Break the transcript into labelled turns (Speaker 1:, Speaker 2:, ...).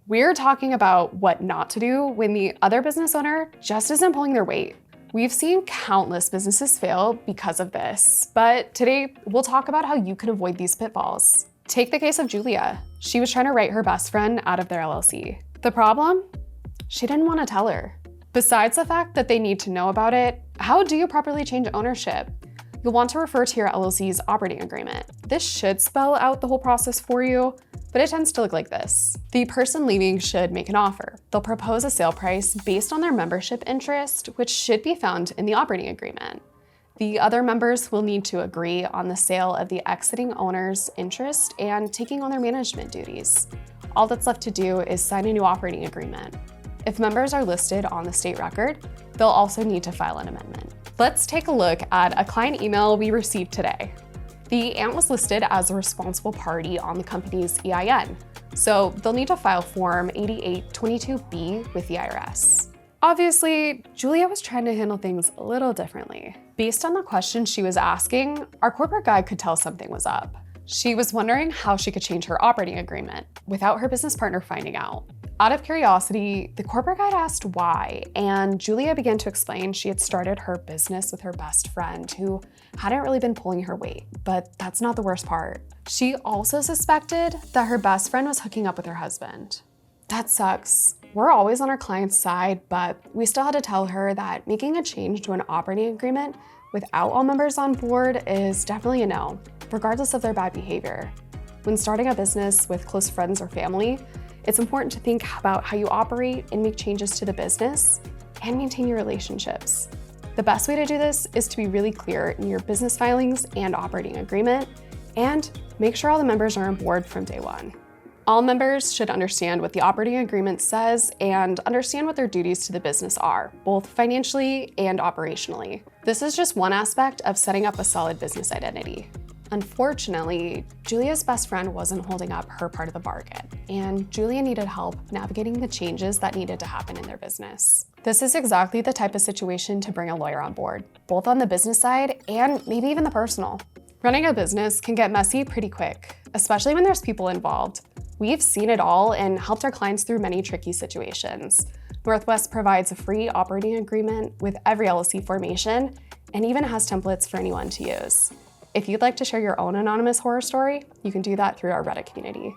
Speaker 1: We're talking about what not to do when the other business owner just isn't pulling their weight. We've seen countless businesses fail because of this, but today we'll talk about how you can avoid these pitfalls. Take the case of Julia. She was trying to write her best friend out of their LLC. The problem? She didn't want to tell her. Besides the fact that they need to know about it, how do you properly change ownership? You'll want to refer to your LLC's operating agreement. This should spell out the whole process for you, but it tends to look like this. The person leaving should make an offer. They'll propose a sale price based on their membership interest, which should be found in the operating agreement. The other members will need to agree on the sale of the exiting owner's interest and taking on their management duties. All that's left to do is sign a new operating agreement. If members are listed on the state record, they'll also need to file an amendment. Let's take a look at a client email we received today. The aunt was listed as a responsible party on the company's EIN, so they'll need to file Form 8822B with the IRS. Obviously, Julia was trying to handle things a little differently. Based on the questions she was asking, our corporate guide could tell something was up. She was wondering how she could change her operating agreement without her business partner finding out. Out of curiosity, the corporate guide asked why, and Julia began to explain she had started her business with her best friend who hadn't really been pulling her weight, but that's not the worst part. She also suspected that her best friend was hooking up with her husband. That sucks. We're always on our client's side, but we still had to tell her that making a change to an operating agreement without all members on board is definitely a no, regardless of their bad behavior. When starting a business with close friends or family, it's important to think about how you operate and make changes to the business and maintain your relationships. The best way to do this is to be really clear in your business filings and operating agreement, and make sure all the members are on board from day one. All members should understand what the operating agreement says and understand what their duties to the business are, both financially and operationally. This is just one aspect of setting up a solid business identity. Unfortunately, Julia's best friend wasn't holding up her part of the bargain, and Julia needed help navigating the changes that needed to happen in their business. This is exactly the type of situation to bring a lawyer on board, both on the business side and maybe even the personal. Running a business can get messy pretty quick, especially when there's people involved. We've seen it all and helped our clients through many tricky situations. Northwest provides a free operating agreement with every LLC formation and even has templates for anyone to use. If you'd like to share your own anonymous horror story, you can do that through our Reddit community.